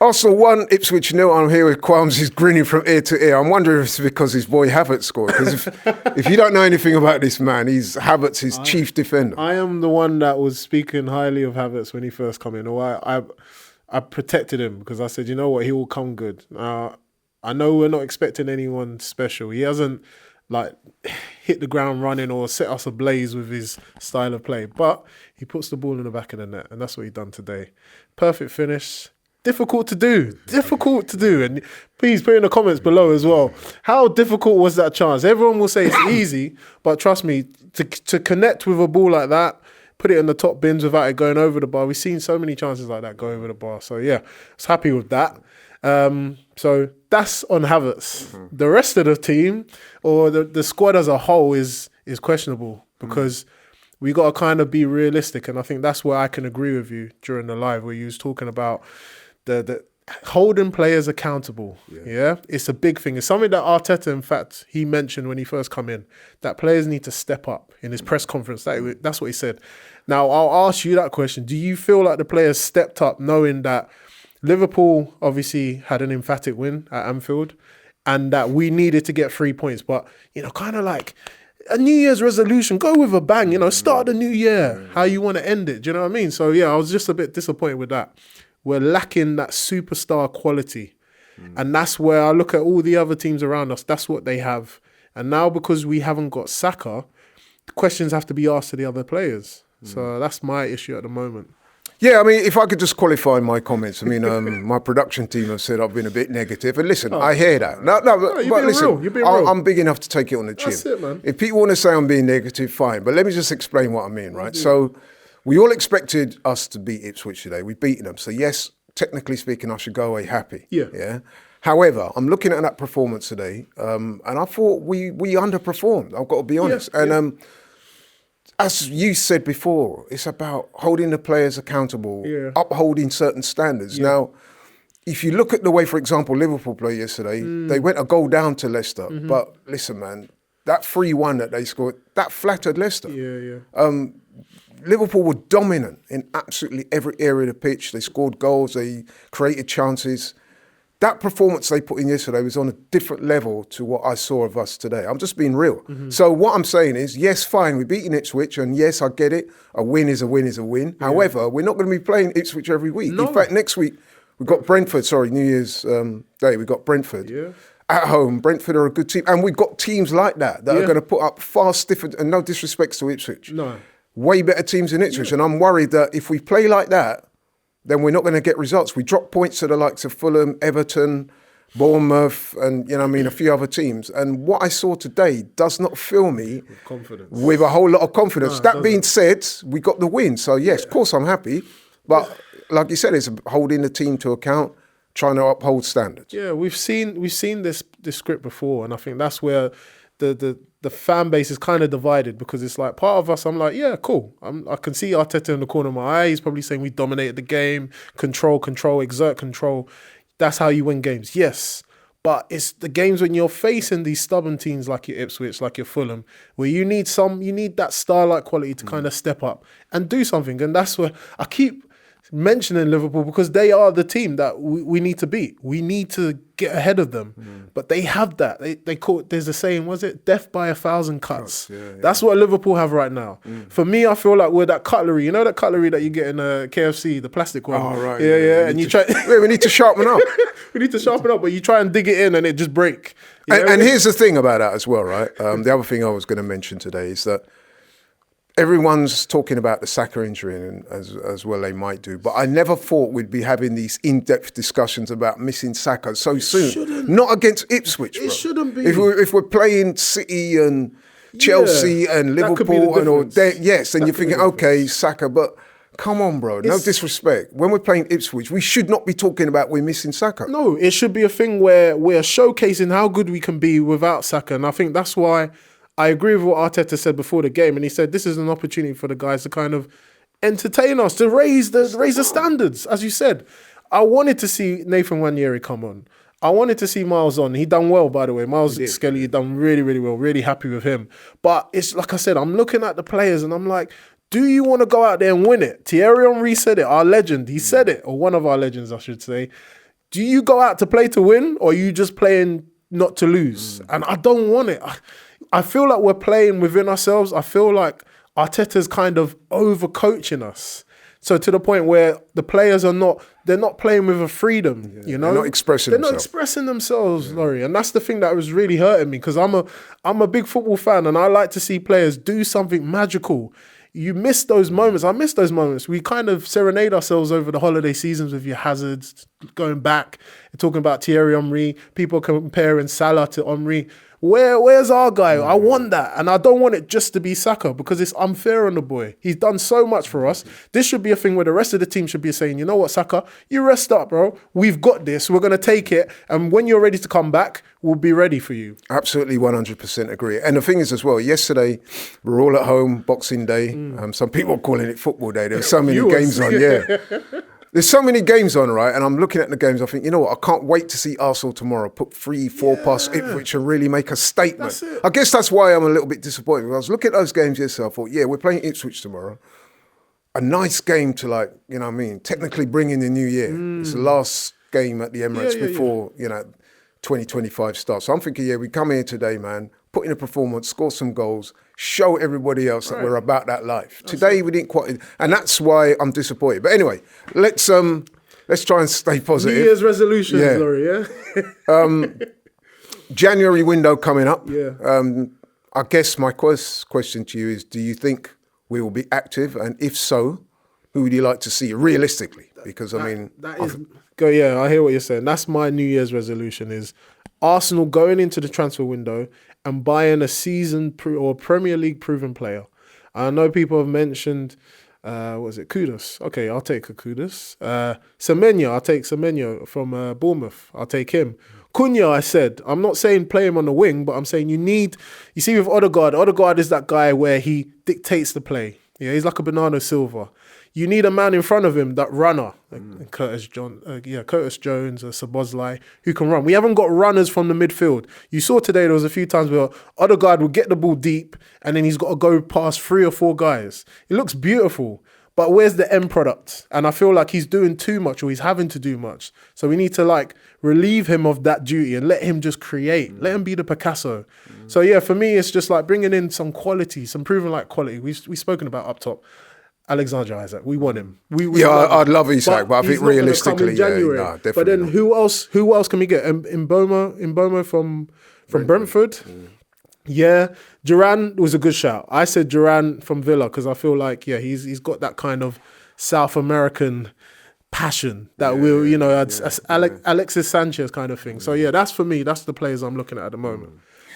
Arsenal 1, Ipswich 0. I'm here with Kwame. He's grinning from ear to ear. I'm wondering if it's because his boy Havertz scored. Because if you don't know anything about this man, Havertz, his chief defender. I am the one that was speaking highly of Havertz when he first came in. I protected him because I said, you know what, he will come good. I know we're not expecting anyone special. He hasn't hit the ground running or set us ablaze with his style of play, but he puts the ball in the back of the net, and that's what he done today. Perfect finish. Difficult to do. And please put in the comments below as well. How difficult was that chance? Everyone will say it's easy, but trust me, to connect with a ball like that, put it in the top bins without it going over the bar. We've seen so many chances like that go over the bar. So yeah, I was happy with that. So that's on Havertz. Mm-hmm. The rest of the team or the squad as a whole is questionable because we got to kind of be realistic. And I think that's where I can agree with you during the live where you was talking about the holding players accountable. Yeah. It's a big thing. It's something that Arteta, in fact, he mentioned when he first come in, that players need to step up in his press conference. That's what he said. Now, I'll ask you that question. Do you feel like the players stepped up knowing that Liverpool obviously had an emphatic win at Anfield and that we needed to get 3 points, but, kind of like a New Year's resolution, go with a bang, start the new year, how you want to end it. Do you know what I mean? So, yeah, I was just a bit disappointed with that. We're lacking that superstar quality. And that's where I look at all the other teams around us. That's what they have. And now because we haven't got Saka, questions have to be asked to the other players. So that's my issue at the moment. Yeah, I mean, if I could just qualify my comments. I mean, my production team have said I've been a bit negative. And listen, I hear that. No, but listen, real. I'm big enough to take it on the chin. That's it, man. If people want to say I'm being negative, fine. But let me just explain what I mean, right? So we all expected us to beat Ipswich today. We've beaten them. So yes, technically speaking, I should go away happy. Yeah. However, I'm looking at that performance today, and I thought we underperformed. I've got to be honest. As you said before, it's about holding the players accountable, upholding certain standards. Now, if you look at the way, for example, Liverpool played yesterday, they went a goal down to Leicester. But listen, man, that 3-1 that they scored, that flattered Leicester. Liverpool were dominant in absolutely every area of the pitch. They scored goals, they created chances. That performance they put in yesterday was on a different level to what I saw of us today. I'm just being real. So what I'm saying is, yes, fine, we're beating Ipswich, and yes, I get it. A win is a win is a win. However, we're not going to be playing Ipswich every week. No. In fact, next week, we've got Brentford, New Year's Day, we've got Brentford. At home, Brentford are a good team. And we've got teams like that are going to put up far stiffer, and no disrespect to Ipswich. No. Way better teams than Ipswich. And I'm worried that if we play like that, then we're not going to get results. We drop points to the likes of Fulham, Everton, Bournemouth, and a few other teams. And what I saw today does not fill me with a whole lot of confidence. That being said, we got the win. So yes, of course I'm happy. But like you said, it's holding the team to account, trying to uphold standards. Yeah, we've seen this script before, and I think that's where the fan base is kind of divided because it's like part of us, I'm like, yeah, cool. I can see Arteta in the corner of my eye. He's probably saying we dominated the game, control, exert control. That's how you win games. Yes, but it's the games when you're facing these stubborn teams like your Ipswich, like your Fulham, where you need that star-like quality to kind of step up and do something. And that's where I keep mentioning Liverpool because they are the team that we need to beat. We need to get ahead of them. But they have that. They call it, there's a saying, was it? Death by 1,000 cuts. That's what Liverpool have right now. For me, I feel like we're that cutlery. You know that cutlery that you get in KFC, the plastic one? Oh, right. Yeah. And you try... we need to sharpen up. We need to sharpen up, but you try and dig it in and it just break. And here's the thing about that as well, right? The other thing I was going to mention today is that everyone's talking about the Saka injury, and as well they might do. But I never thought we'd be having these in-depth discussions about missing Saka so soon. Not against Ipswich, bro. It shouldn't be. If we're playing City and Chelsea and Liverpool and all that, yes, and you're thinking, okay, Saka, but come on, bro. No disrespect. When we're playing Ipswich, we should not be talking about we're missing Saka. No, it should be a thing where we're showcasing how good we can be without Saka. And I think that's why I agree with what Arteta said before the game, and he said this is an opportunity for the guys to kind of entertain us, to raise the standards. As you said, I wanted to see Nathan Wanyeri come on. I wanted to see Miles on. He done well, by the way. Miles Skelly, he done really, really well. Really happy with him. But it's like I said, I'm looking at the players and I'm like, do you want to go out there and win it? Thierry Henry said it, our legend. He said it, or one of our legends, I should say. do you go out to play to win, or are you just playing not to lose? And I don't want it. I feel like we're playing within ourselves. I feel like Arteta's kind of overcoaching us. So to the point where the players they're not playing with a freedom, you know? They're not expressing They're themselves. not expressing themselves, Laurie. And that's the thing that was really hurting me, because I'm a big football fan and I like to see players do something magical. You miss those moments. I miss those moments. We kind of serenade ourselves over the holiday seasons with your Hazards, going back, talking about Thierry Henry, people comparing Salah to Henry. Where's our guy? I want that. And I don't want it just to be Saka, because it's unfair on the boy. He's done so much for us. This should be a thing where the rest of the team should be saying, you know what, Saka, you rest up, bro. We've got this. We're going to take it. And when you're ready to come back, we'll be ready for you. Absolutely 100% agree. And the thing is as well, yesterday, we're all at home, Boxing Day. Some people are calling it Football Day. There were so many games on, There's so many games on, right? And I'm looking at the games, I think, you know what, I can't wait to see Arsenal tomorrow put 3-4 past Ipswich and really make a statement. I guess that's why I'm a little bit disappointed. Because I was looking at those games yesterday, I thought, we're playing Ipswich tomorrow. A nice game to, like, you know what I mean, technically bring in the new year. It's the last game at the Emirates before, 2025 starts. So I'm thinking, we come here today, man, put in a performance, score some goals, show everybody else that we're about that life. Today we didn't quite, and that's why I'm disappointed. But anyway, let's try and stay positive. New Year's resolutions, Laurie, January window coming up. Yeah. I guess my question to you is, do you think we will be active? And if so, who would you like to see realistically? Because I hear what you're saying. That's my New Year's resolution, is Arsenal going into the transfer window and buying a seasoned or Premier League proven player. I know people have mentioned, Kudus? Okay, I'll take a Kudus. Semenyo, I'll take Semenyo from Bournemouth. I'll take him. Cunha, I said, I'm not saying play him on the wing, but I'm saying you see with Odegaard is that guy where he dictates the play. Yeah, he's like a Bernardo Silva. You need a man in front of him, that runner, like Curtis Jones, Szoboszlai, who can run. We haven't got runners from the midfield. You saw today there was a few times where Odegaard would get the ball deep and then he's got to go past 3 or 4 guys. It looks beautiful, but where's the end product? And I feel like he's doing too much, or he's having to do much. So we need to relieve him of that duty and let him just create. Let him be the Picasso. So for me, it's just like bringing in some quality, some proven quality. We've spoken about up top. Alexander Isak, we want him. I'd love Isak, but I think realistically, definitely. But then who else can we get? Mboma from Brentford. Yeah, Duran was a good shout. I said Duran from Villa because I feel like he's got that kind of South American passion that Alexis Sanchez kind of thing. So that's for me. That's the players I'm looking at the moment.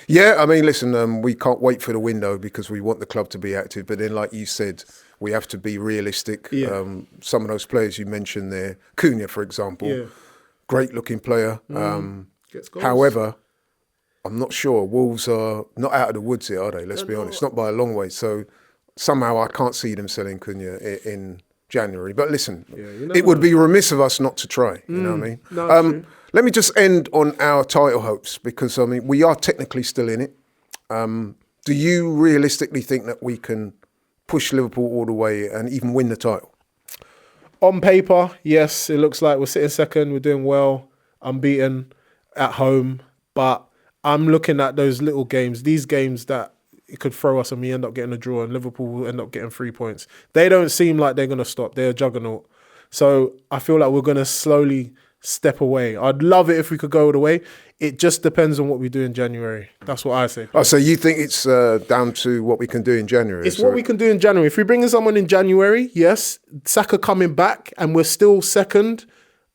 Yeah, I mean, listen, we can't wait for the window because we want the club to be active. But then, like you said, we have to be realistic. Yeah. Some of those players you mentioned there, Cunha, for example, great looking player. Gets goals. However, I'm not sure. Wolves are not out of the woods here, are they? Let's be honest, not by a long way. So somehow I can't see them selling Cunha in January. But listen, it would be remiss of us not to try. You know what I mean? No, let me just end on our title hopes because, I mean, we are technically still in it. Do you realistically think that we can push Liverpool all the way and even win the title? On paper, yes. It looks like we're sitting second. We're doing well. Unbeaten at home. But I'm looking at those little games, these games that it could throw us and we end up getting a draw and Liverpool will end up getting 3 points. They don't seem like they're going to stop. They're a juggernaut. So I feel like we're going to slowly step away. I'd love it if we could go all the way. It just depends on what we do in January. That's what I say. Oh, so you think it's down to what we can do in January? It's what we can do in January. If we bring in someone in January, yes, Saka coming back and we're still second,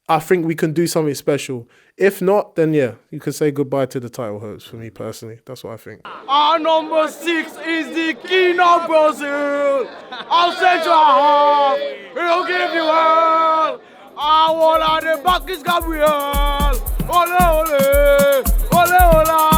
I think we can do something special. If not, then you can say goodbye to the title hopes for me personally. That's what I think. Our number 6 is the King of Brazil. Our central half, he'll give you all. Our one at the back is Gabriel. Ole, ole, ole, ole.